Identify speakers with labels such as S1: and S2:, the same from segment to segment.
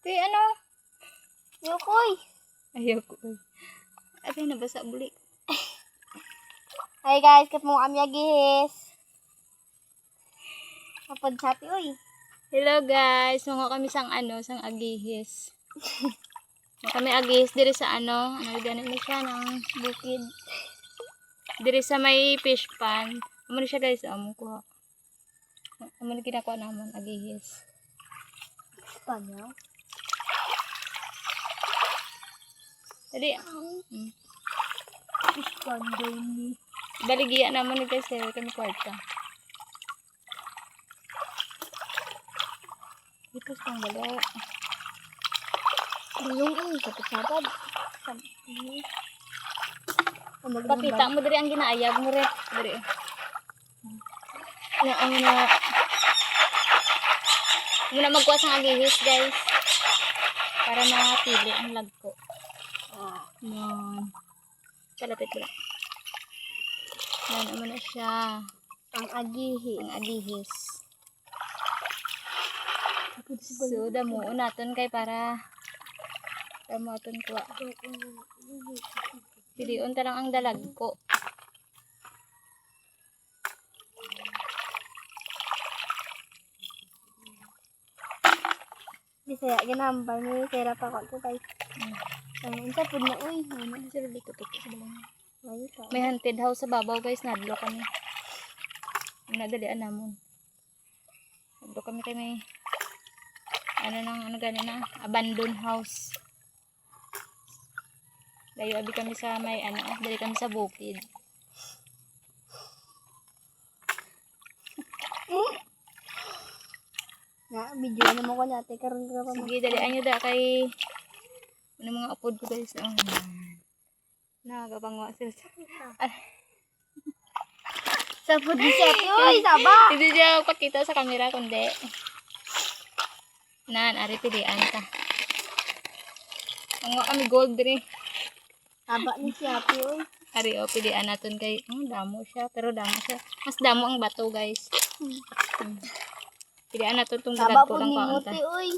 S1: Kay ano?
S2: Yukoy.
S1: Ayoko. Ate, nabasa buli.
S2: Hi guys, kat mo kami agihis. Kapag sapi, uy.
S1: Hello guys, mga kami sang agihis. Mga kami agihis diri sa ganun na siya ng bukid. Diri sa may fish pond. Amo na siya guys, amo ko. Amo na ginakuha naman agihis.
S2: Panyaw.
S1: Dali.
S2: Fish pond ni.
S1: Baligya naman ni guys, kami kwarta. Ipos pang bala.
S2: Bulong uy, sapad-sapad.
S1: Pakita mo diri ang ginaayag mo rin. Diri. Muna magkuha sang agihis guys. Para mapili ang lagko. Yan. Kalapit mo. Yan, amo na siya.
S2: Ang agihis.
S1: Ang agihis. So, damo naton kay para damo aton kuha. Piliun ta lang ang dalag ko.
S2: Bisaya ginambal ni Sera pa ko guys. Ang unsa pud na uy.
S1: Ano sila dito sa balang.
S2: Ayun.
S1: May haunted house sa babaw guys, nadlo kami. Nadalian namon. Nadlo kami kay may abandoned house. Layo abi kami sa may dali kami sa bukid.
S2: Na video na mo ko natin karon ka pa.
S1: Sige, dalian nyo da kay mga upod ko guys. Nakakapangwa sila.
S2: Sa food ni Seti, uy, saba.
S1: Hindi siya pakita sa camera kundi. Ari pilian ta. Ang kami gold diri.
S2: Saba ni Seti, uy.
S1: Ari pilian naton kay damo siya, pero damo siya. Mas damo ang bato guys. Pilian naton tong dalag ko lang kaunta.
S2: Saba po ni Muti, uy.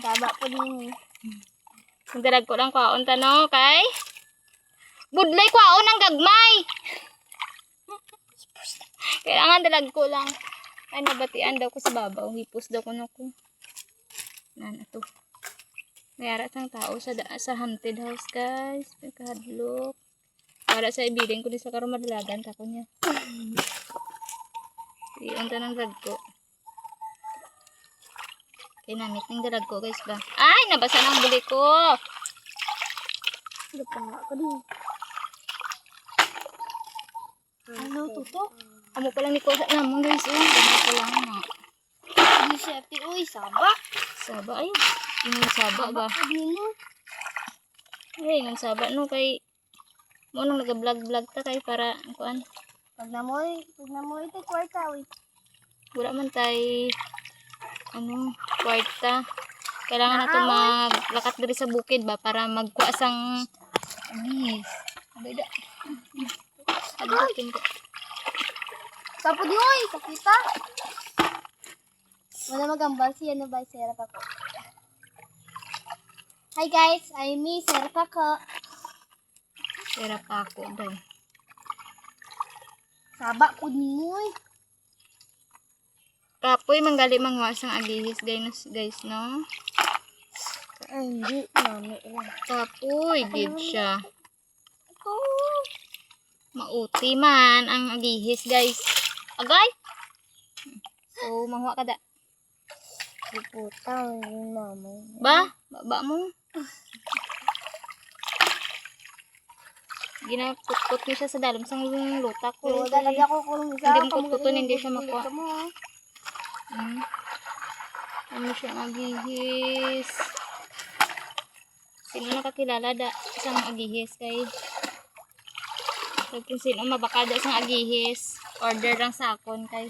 S2: Saba po ni.
S1: Ang dalag ko lang kaunta no kay budlay kwaon ang gagmay. Kailangan dalag ko lang. Ay, nabatian daw ko sa babaw. Hipos daw ko na ko. Ito. Mayara sang tao sa haunted house, guys. Nagkahadlok. Para sa ibiling ko din sa karong madalagan. Tako niya. Iyon ta ng dalag ko. Kinamit ng dalag ko, guys ba? Ay, nabasa na ang buli ko.
S2: Ano pa nga ko din. Ano, tutok?
S1: Amo pa lang ni ko sa namon, guys. Amo pa lang na.
S2: Ni Seti, uy, saba.
S1: Saba, ay. Ingon saba ba?
S2: Ano?
S1: Ay, ingon saba no kay mo nang nag-vlog ta kay para kuan.
S2: Pag namoy ito kwarta, uy.
S1: Wala man tay kwarta. Kailangan nato maglakat diri sa bukid ba para magkuha sang agis. Bida. Adukin ko.
S2: Sapod mo, uy, sakita. Wala magambal siya na ba, Sera pa ko. Hi guys, I'm me, Sera pa ko.
S1: Sera pa ako daw.
S2: Saba po ni mo, uy.
S1: Kapoy manggali mangwasang agihis guys no.
S2: Ay, hindi, mami lang.
S1: Kapoy gid siya.
S2: Ito.
S1: Mauti man ang agihis guys. Agay. So mangwa kada.
S2: Puta, yung mama.
S1: Baba mo. Ginaput-put mo siya sa dalom sang lutak ko.
S2: Yo, talaga ko kung isa.
S1: Hindi mo put-puton, hindi siya makuha. Ano siya agihis. Sino nakakilala isang agihis kay kung sino mabakada isang agihis, order lang sa akon kay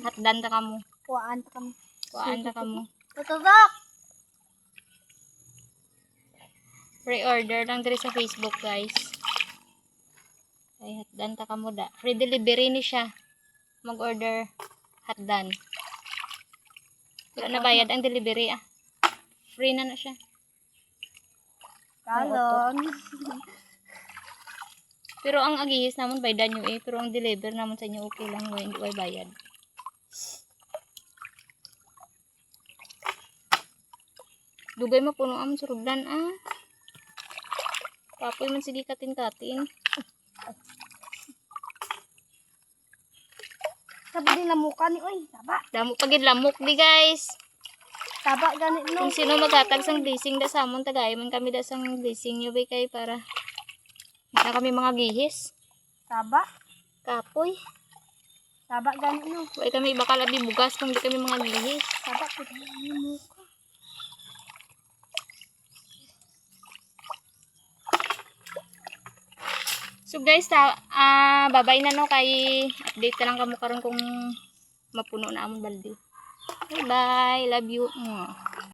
S1: hatdan ta kamo.
S2: Kuhaan ta kamo. Tutok!
S1: Pre-order lang diri sa Facebook guys. Kay hatdan ta kamo da. Free delivery ni siya. Mag-order hatdan. Wala na bayad ang delivery ah. Free na na siya.
S2: Kalon.
S1: Pero ang agihis naman bayad nyo eh. Pero ang deliver naman sa inyo okay lang. Hindi ko bayad. Dugay mo puno ang surugdan ah. Papoy man sige katin-katin.
S2: Sabi din lamukan ni oy, taba.
S1: Damo pagid lamok di guys.
S2: Taba ganit no.
S1: Kung sino maghatag sang blessing da sa amon tagay man kami da sang blessing nyo bay kay para na kami mga gihis.
S2: Taba.
S1: Kapoy.
S2: Taba ganit no.
S1: Way kami bakal abi bugas kung di kami mga gihis.
S2: Taba ko lamukan.
S1: So guys, babay na no kay update na lang kamo karon kung mapuno na amon balde. Bye bye, love you. Mwah.